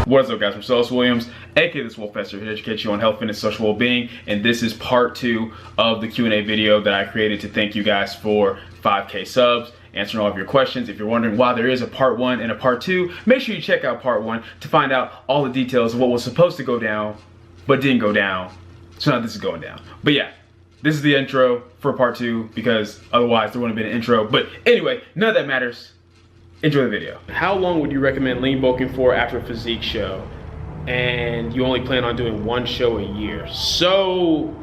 What is up, guys? I'm Celeste Williams, aka TheSwolefessor, here to educate you on health, fitness, social well-being, and this is part 2 of the Q&A video that I created to thank you guys for 5K subs, answering all of your questions. If you're wondering why there is a part 1 and a part 2, make sure you check out part 1 to find out all the details of what was supposed to go down, but didn't go down. So now this is going down. But yeah, this is the intro for part 2 because otherwise there wouldn't have been an intro. But anyway, none of that matters. Enjoy the video. How long would you recommend lean bulking for after a physique show? And you only plan on doing 1 show a year. So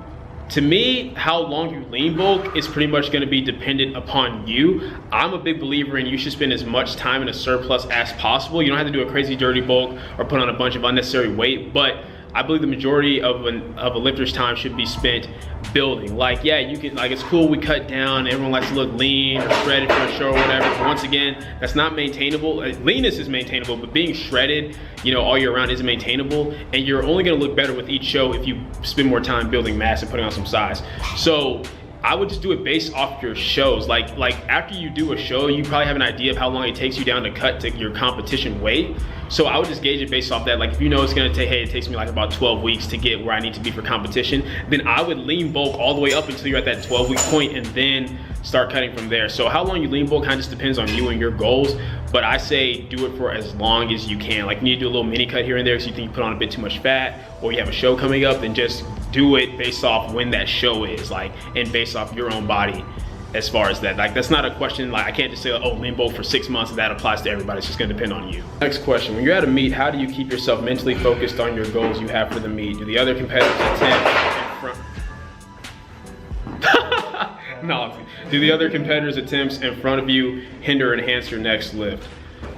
to me, how long you lean bulk is pretty much gonna be dependent upon you. I'm a big believer in you should spend as much time in a surplus as possible. You don't have to do a crazy dirty bulk or put on a bunch of unnecessary weight, but I believe the majority of a lifter's time should be spent building. Like, yeah, you can, like, it's cool we cut down, everyone likes to look lean or shredded for a show or whatever, but once again, that's not maintainable. Leanness is maintainable, but being shredded, you know, all year round isn't maintainable, and you're only gonna look better with each show if you spend more time building mass and putting on some size. So I would just do it based off your shows. Like after you do a show, you probably have an idea of how long it takes you down to cut to your competition weight. So I would just gauge it based off that. Like if you know it's gonna take, hey, it takes me like about 12 weeks to get where I need to be for competition, then I would lean bulk all the way up until you're at that 12-week point and then start cutting from there. So how long you lean bulk kind of just depends on you and your goals, but I say do it for as long as you can. Like you need to do a little mini cut here and there because you think you put on a bit too much fat or you have a show coming up, then just do it based off when that show is, like, and based off your own body as far as that. Like that's not a question, like I can't just say, oh, lean bulk for 6 months and that applies to everybody. It's just gonna depend on you. Next question, when you're at a meet, how do you keep yourself mentally focused on your goals you have for the meet? Do the other competitors attempt no, do the other competitors' attempts in front of you hinder or enhance your next lift?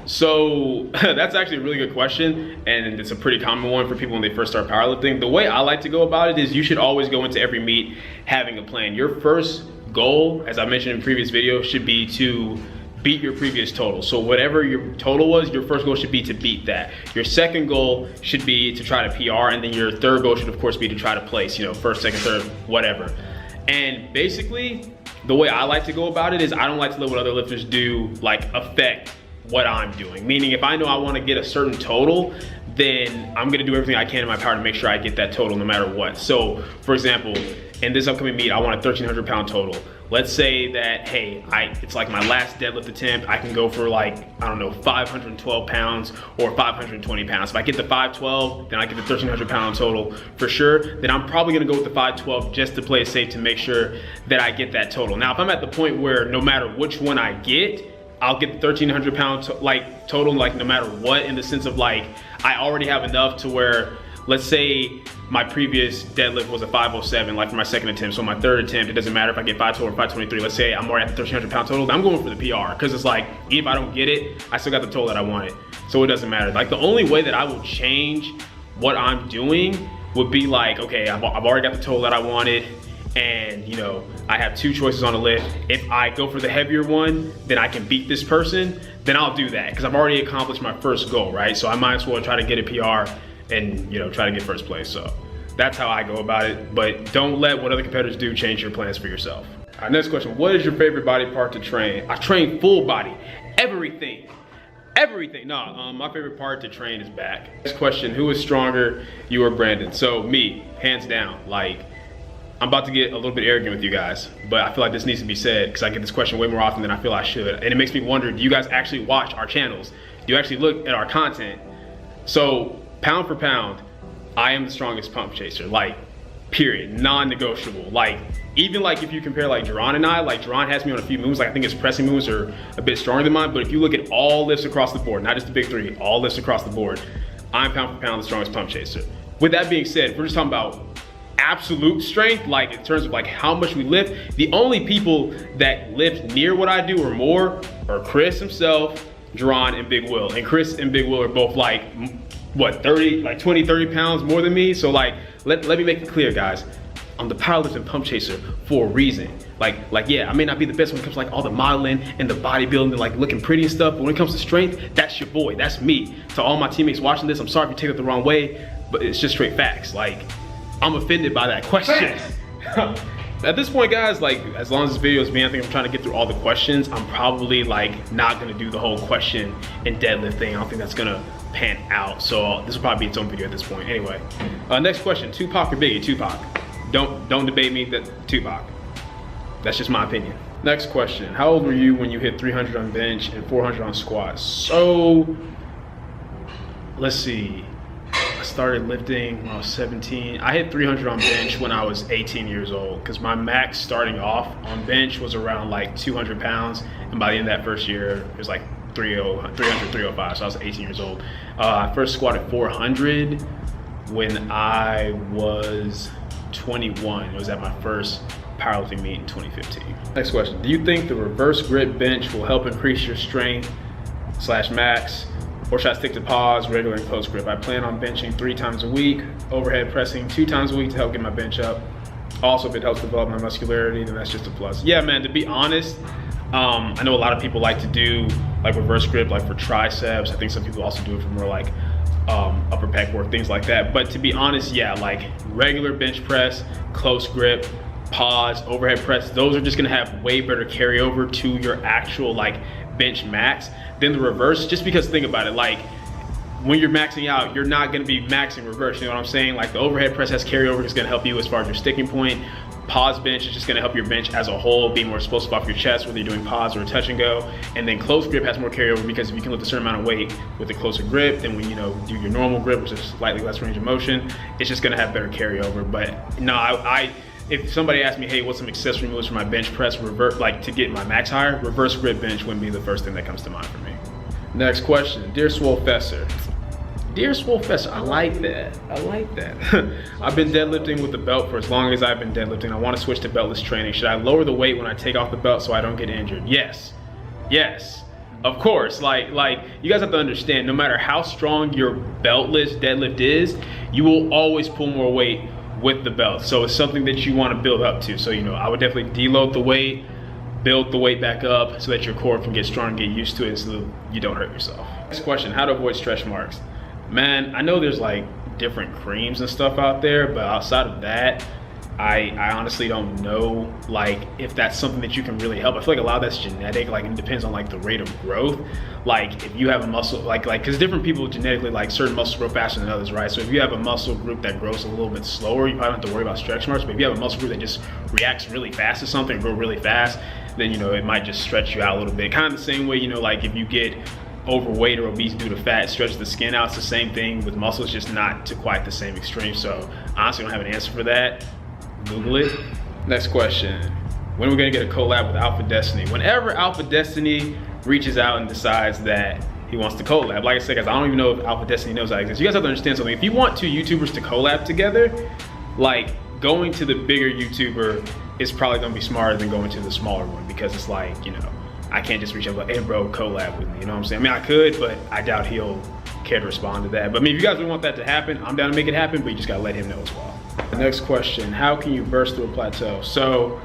So that's actually a really good question, and it's a pretty common one for people when they first start powerlifting. The way I like to go about it is you should always go into every meet having a plan. Your first goal, as I mentioned in previous video, should be to beat your previous total. So whatever your total was, your first goal should be to beat that. Your second goal should be to try to PR, and then your third goal should of course be to try to place, you know, first, second, third, whatever. And basically, the way I like to go about it is I don't like to let what other lifters do like affect what I'm doing. Meaning if I know I want to get a certain total, then I'm gonna do everything I can in my power to make sure I get that total no matter what. So for example, in this upcoming meet, I want a 1,300 pound total. Let's say that, hey, it's like my last deadlift attempt, I can go for like, I don't know, 512 pounds or 520 pounds. If I get the 512, then I get the 1,300 pound total for sure. Then I'm probably gonna go with the 512 just to play it safe to make sure that I get that total. Now, if I'm at the point where no matter which one I get, I'll get the 1,300 pound total, like no matter what, in the sense of like, I already have enough to where, let's say my previous deadlift was a 507, like for my second attempt. So my third attempt, it doesn't matter if I get 512 or 523. Let's say I'm already at the 1,300 pound total, I'm going for the PR. Cause it's like, if I don't get it, I still got the total that I wanted. So it doesn't matter. Like the only way that I will change what I'm doing would be like, okay, I've already got the total that I wanted, and you know, I have 2 choices on the lift. If I go for the heavier one, then I can beat this person, then I'll do that, because I've already accomplished my first goal, right? So I might as well try to get a PR and, you know, try to get first place. So that's how I go about it, but don't let what other competitors do change your plans for yourself. All right, next question, what is your favorite body part to train? I train full body, everything. No, my favorite part to train is back. Next question, who is stronger, you or Branden? So me, hands down. Like, I'm about to get a little bit arrogant with you guys, but I feel like this needs to be said because I get this question way more often than I feel I should. And it makes me wonder, do you guys actually watch our channels? Do you actually look at our content? So pound for pound, I am the strongest pump chaser, like period, non-negotiable. Like even like if you compare like Duran and I, like Duran has me on a few moves, like I think his pressing moves are a bit stronger than mine, but if you look at all lifts across the board, not just the big 3, all lifts across the board, I'm pound for pound the strongest pump chaser. With that being said, if we're just talking about absolute strength, like in terms of like how much we lift, the only people that lift near what I do or more are Chris himself, Duran, and Big Will. And Chris and Big Will are both like, what, 20, 30 pounds more than me? So like, let me make it clear, guys. I'm the powerlifting pump chaser for a reason. Like yeah, I may not be the best when it comes to like all the modeling and the bodybuilding and like looking pretty and stuff, but when it comes to strength, that's your boy, that's me. To all my teammates watching this, I'm sorry if you take it the wrong way, but it's just straight facts. Like, I'm offended by that question. At this point, guys, like, as long as this video is me, I think I'm trying to get through all the questions. I'm probably like not gonna do the whole question and deadlift thing. I don't think that's gonna pan out. So this will probably be its own video at this point. Anyway, next question: Tupac or Biggie? Tupac. Don't debate me. That Tupac. That's just my opinion. Next question: How old were you when you hit 300 on bench and 400 on squats? So let's see. I started lifting when I was 17. I hit 300 on bench when I was 18 years old, because my max starting off on bench was around like 200 pounds, and by the end of that first year, it was like 300, 305, so I was 18 years old. I first squatted 400 when I was 21. It was at my first powerlifting meet in 2015. Next question: Do you think the reverse grip bench will help increase your strength / max? Or should I stick to pause, regular, and close grip? I plan on benching 3 times a week, overhead pressing 2 times a week to help get my bench up. Also, if it helps develop my muscularity, then that's just a plus. Yeah, man, to be honest, I know a lot of people like to do like reverse grip, like for triceps. I think some people also do it for more like upper pec work, things like that. But to be honest, yeah, like regular bench press, close grip, pause, overhead press, those are just gonna have way better carryover to your actual like bench max than the reverse, just because think about it, like when you're maxing out, you're not going to be maxing reverse, you know what I'm saying? Like the overhead press has carryover, it's going to help you as far as your sticking point. Pause bench is just going to help your bench as a whole be more explosive off your chest, whether you're doing pause or a touch and go. And then close grip has more carryover, because if you can lift a certain amount of weight with a closer grip than when you know do your normal grip, which is slightly less range of motion, it's just going to have better carryover. But no, if somebody asked me, hey, what's some accessory moves for my bench press, like to get my max higher, reverse grip bench wouldn't be the first thing that comes to mind for me. Next question: Dear Swolefessor. Dear Swolefessor, I like that. I like that. I've been deadlifting with the belt for as long as I've been deadlifting. I want to switch to beltless training. Should I lower the weight when I take off the belt so I don't get injured? Yes. Yes. Of course. Like you guys have to understand, no matter how strong your beltless deadlift is, you will always pull more weight with the belt. So it's something that you want to build up to. So, you know, I would definitely deload the weight, build the weight back up so that your core can get strong and get used to it so that you don't hurt yourself. Next question: How to avoid stretch marks? Man, I know there's like different creams and stuff out there, but outside of that, I honestly don't know like if that's something that you can really help. I feel like a lot of that's genetic, like it depends on like the rate of growth. Like if you have a muscle, like because different people genetically, like certain muscles grow faster than others, right? So if you have a muscle group that grows a little bit slower, you probably don't have to worry about stretch marks. But if you have a muscle group that just reacts really fast to something, grow really fast, then you know it might just stretch you out a little bit. Kind of the same way, you know, like if you get overweight or obese due to fat, it stretches the skin out. It's the same thing with muscles, just not to quite the same extreme. So honestly, I don't have an answer for that. Google it. Next question: When are we gonna get a collab with AlphaDestiny? Whenever AlphaDestiny reaches out and decides that he wants to collab. Like I said, guys, I don't even know if AlphaDestiny knows I exist. You guys have to understand something. If you want 2 YouTubers to collab together, like going to the bigger YouTuber is probably gonna be smarter than going to the smaller one, because it's like, you know, I can't just reach out like, hey bro, collab with me, you know what I'm saying? I mean, I could, but I doubt he'll care to respond to that. But I mean, if you guys really want that to happen, I'm down to make it happen, but you just gotta let him know as well. The next question: How can you burst through a plateau? So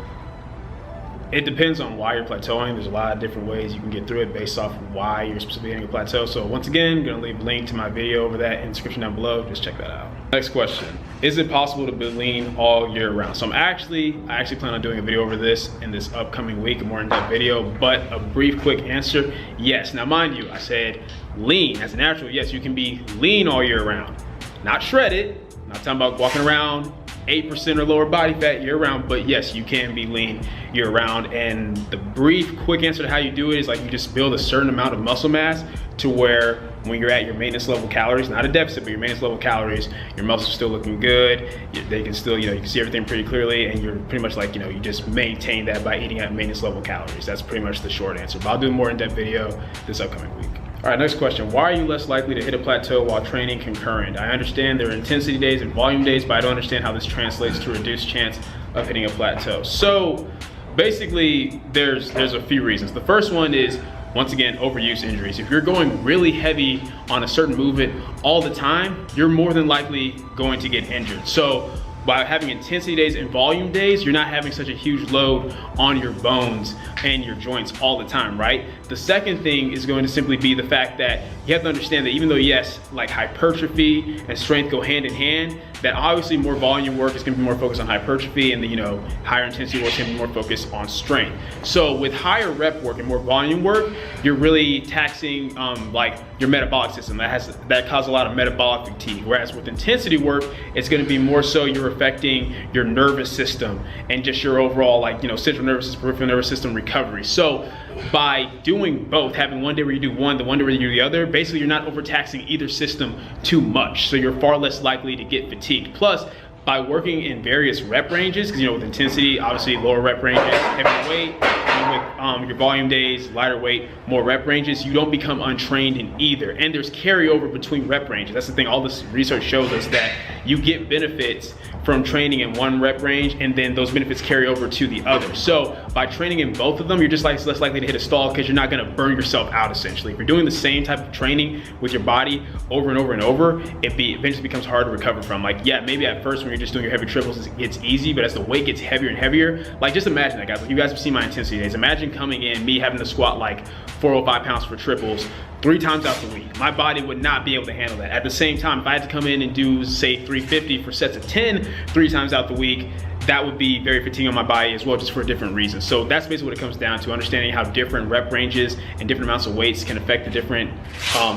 it depends on why you're plateauing. There's a lot of different ways you can get through it based off of why you're specifically hitting a plateau. So once again, I'm gonna leave a link to my video over that in the description down below. Just check that out. Next question: Is it possible to be lean all year round? So I actually plan on doing a video over this in this upcoming week, a more in-depth video, but a brief, quick answer: yes. Now mind you, I said lean as a natural. Yes, you can be lean all year round. Not shredded, not talking about walking around 8% or lower body fat year round, but yes, you can be lean year round. And the brief, quick answer to how you do it is like you just build a certain amount of muscle mass to where when you're at your maintenance level calories, not a deficit, but your maintenance level calories, your muscles are still looking good. They can still, you know, you can see everything pretty clearly, and you're pretty much like, you know, you just maintain that by eating at maintenance level calories. That's pretty much the short answer, but I'll do a more in-depth video this upcoming week. All right, next question: Why are you less likely to hit a plateau while training concurrent? I understand there are intensity days and volume days, but I don't understand how this translates to a reduced chance of hitting a plateau. So basically, there's a few reasons. The first one is, once again, overuse injuries. If you're going really heavy on a certain movement all the time, you're more than likely going to get injured. So by having intensity days and volume days, you're not having such a huge load on your bones and your joints all the time, right? The second thing is going to simply be the fact that you have to understand that even though, yes, like hypertrophy and strength go hand in hand, that obviously more volume work is gonna be more focused on hypertrophy, and the, you know, higher intensity work is gonna be more focused on strength. So with higher rep work and more volume work, you're really taxing like your metabolic system. That causes a lot of metabolic fatigue. Whereas with intensity work, it's gonna be more so you're affecting your nervous system and just your overall, like, you know, central nervous system, peripheral nervous system recovery. So by doing both, having one day where you do one, the one day where you do the other, basically you're not overtaxing either system too much. So you're far less likely to get fatigued. Plus, by working in various rep ranges, because, you know, with intensity, obviously lower rep ranges, heavy weight, and with your volume days, lighter weight, more rep ranges, you don't become untrained in either. And there's carryover between rep ranges. That's the thing, all this research shows us that you get benefits from training in one rep range, and then those benefits carry over to the other. So by training in both of them, you're just less likely to hit a stall because you're not gonna burn yourself out essentially. If you're doing the same type of training with your body over and over and over, it eventually becomes hard to recover from. Like, yeah, maybe at first when you're just doing your heavy triples, it's easy, but as the weight gets heavier and heavier, like just imagine that, guys. Like, you guys have seen my intensity days. Imagine coming in, me having to squat like 405 pounds for triples 3 times out the week. My body would not be able to handle that. At the same time, if I had to come in and do, say, 350 for sets of 10 3 times out the week, that would be very fatiguing on my body as well, just for different reasons. So that's basically what it comes down to, understanding how different rep ranges and different amounts of weights can affect the different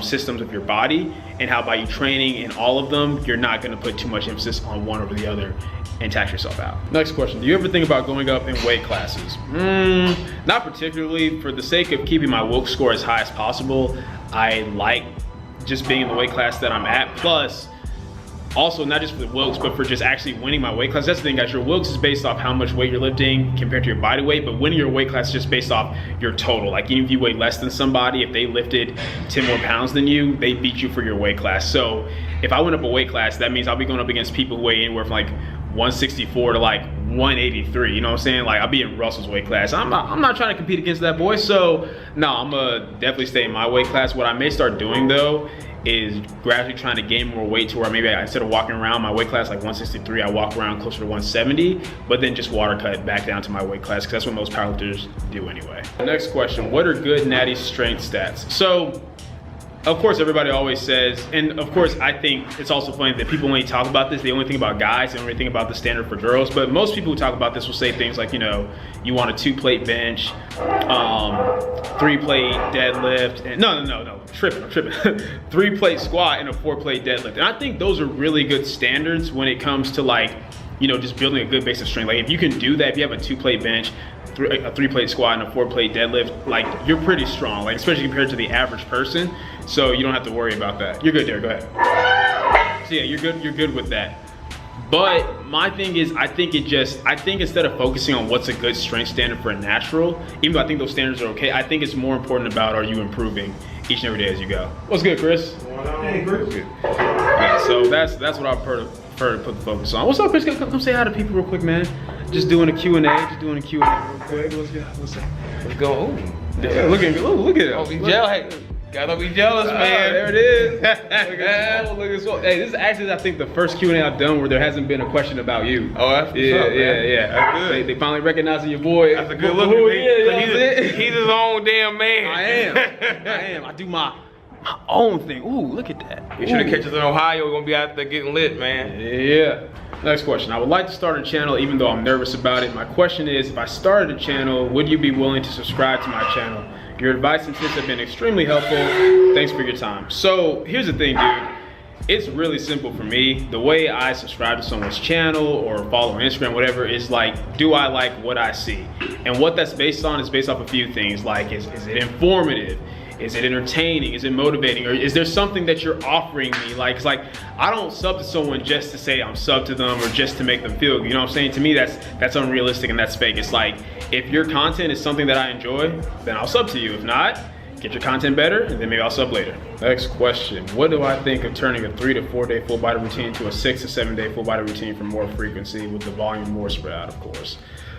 systems of your body, and how by you training in all of them, you're not gonna put too much emphasis on one over the other and tax yourself out. Next question, do you ever think about going up in weight classes? Not particularly. For the sake of keeping my Wilks score as high as possible, I like just being in the weight class that I'm at. Plus, also not just for the Wilks, but for just actually winning my weight class. That's the thing, guys, your Wilks is based off how much weight you're lifting compared to your body weight, but winning your weight class is just based off your total. Like, even if you weigh less than somebody, if they lifted 10 more pounds than you, they beat you for your weight class. So if I went up a weight class, that means I'll be going up against people who weigh anywhere from like 164 to like 183, you know what I'm saying? Like, I'll be in Russell's weight class. I'm not trying to compete against that boy, so no, I'm gonna definitely stay in my weight class. What I may start doing though is gradually trying to gain more weight to where maybe instead of walking around my weight class like 163, I walk around closer to 170, but then just water cut back down to my weight class, because that's what most powerlifters do anyway. Next question, what are good natty strength stats? So, of course, everybody always says, and of course, I think it's also funny that people, when they talk about this, they only think about guys, they only think about the standard for girls, but most people who talk about this will say things like, you know, you want a 2-plate bench, 3-plate deadlift, and no, tripping. 3-plate squat and a 4-plate deadlift. And I think those are really good standards when it comes to, like, you know, just building a good base of strength. Like, if you can do that, if you have a 2-plate bench, a 3-plate squat and a 4-plate deadlift, like, you're pretty strong, like, especially compared to the average person. So you don't have to worry about that. You're good there, go ahead. So yeah, you're good with that. But my thing is, I think instead of focusing on what's a good strength standard for a natural, even though I think those standards are okay, I think it's more important about, are you improving each and every day as you go. What's good, Chris? Hey, Chris. Yeah, so that's what I prefer to put the focus on. What's up, Chris? Come say hi to people real quick, man. Just doing a Q&A real quick. What's up? Let's go. Ooh. Yeah, look at it. Oh, be jealous. Gotta be jealous, man. There it is. Look at Swole. Hey, this is actually, I think, the first Q&A I've done where there hasn't been a question about you. Oh, that's what's up, man. Yeah. That's good. They finally recognizing your boy. That's a good look at me. He's his own damn man. I am. I do my own thing. Ooh, look at that. You should have catch us in Ohio. We're gonna be out there getting lit, man. Yeah. Next question. I would like to start a channel even though I'm nervous about it. My question is, if I started a channel, would you be willing to subscribe to my channel? Your advice and tips have been extremely helpful. Thanks for your time. So here's the thing, dude. It's really simple for me. The way I subscribe to someone's channel or follow on Instagram, whatever, is like, do I like what I see? And what that's based on is based off a few things. Like, is it informative? Is it entertaining? Is it motivating? Or is there something that you're offering me? Like, it's like, I don't sub to someone just to say I'm sub to them or just to make them feel good. You know what I'm saying? To me, that's unrealistic and that's fake. It's like, if your content is something that I enjoy, then I'll sub to you. If not, get your content better, and then maybe I'll sub later. Next question. What do I think of turning a 3 to 4 day full body routine to a 6 to 7 day full body routine for more frequency with the volume more spread out, of course?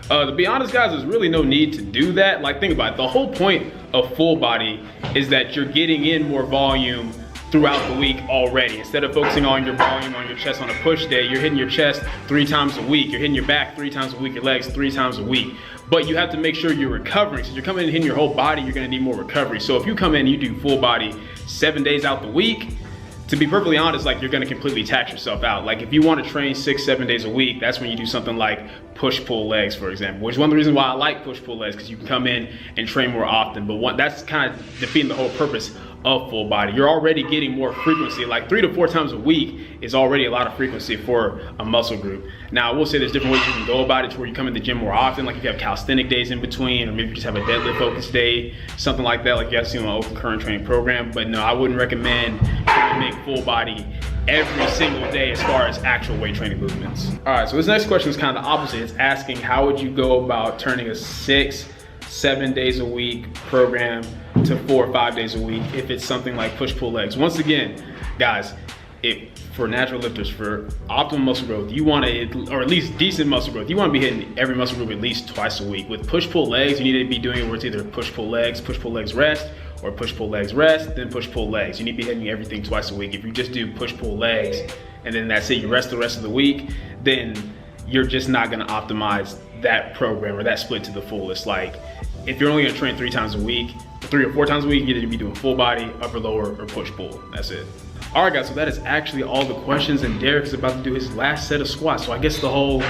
To be honest, guys, there's really no need to do that. Like, think about it. The whole point of full body is that you're getting in more volume throughout the week already. Instead of focusing on your volume on your chest on a push day, you're hitting your chest 3 times a week. You're hitting your back 3 times a week, your legs 3 times a week. But you have to make sure you're recovering. So you're coming in and hitting your whole body, you're gonna need more recovery. So if you come in and you do full body 7 days out the week, to be perfectly honest, like, you're gonna completely tax yourself out. Like, if you wanna train 6-7 days a week, that's when you do something like push-pull legs, for example, which is one of the reasons why I like push-pull legs, because you can come in and train more often. But that's kind of defeating the whole purpose of full body. You're already getting more frequency. Like 3 to 4 times a week is already a lot of frequency for a muscle group. Now, I will say there's different ways you can go about it to where you come in the gym more often, like if you have calisthenic days in between, or maybe you just have a deadlift focus day, something like that, like you guys see on my concurrent training program. But no, I wouldn't recommend trying to make full body every single day as far as actual weight training movements. All right, so this next question is kind of the opposite. It's asking, how would you go about turning a 6-7 days a week program to 4 or 5 days a week if it's something like push-pull legs? Once again, guys, for natural lifters, for optimal muscle growth, you want to, or at least decent muscle growth, you want to be hitting every muscle group at least twice a week. With push-pull legs, you need to be doing it where it's either push-pull legs rest, or push-pull legs rest, then push-pull legs. You need to be hitting everything twice a week. If you just do push-pull legs and then that's it, you rest the rest of the week, then you're just not gonna optimize that program or that split to the fullest. Like, if you're only gonna train 3 times a week, 3 or 4 times a week, you're gonna be doing full body, upper, lower, or push-pull. That's it. All right, guys, so that is actually all the questions, and Derek is about to do his last set of squats. So I guess the whole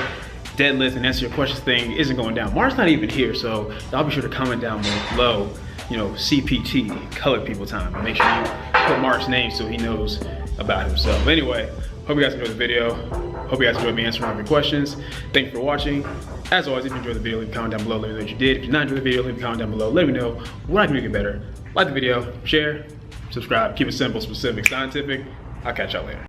deadlift and answer your questions thing isn't going down. Mark's not even here, so y'all be sure to comment down below, you know, CPT, colored people time. Make sure you put Mark's name so he knows about himself. But anyway, hope you guys enjoyed the video. Hope you guys enjoyed me answering all of your questions. Thank you for watching. As always, if you enjoyed the video, leave a comment down below. Let me know what you did. If you did not enjoy the video, leave a comment down below. Let me know what I can make it better. Like the video, share, subscribe. Keep it simple, specific, scientific. I'll catch y'all later.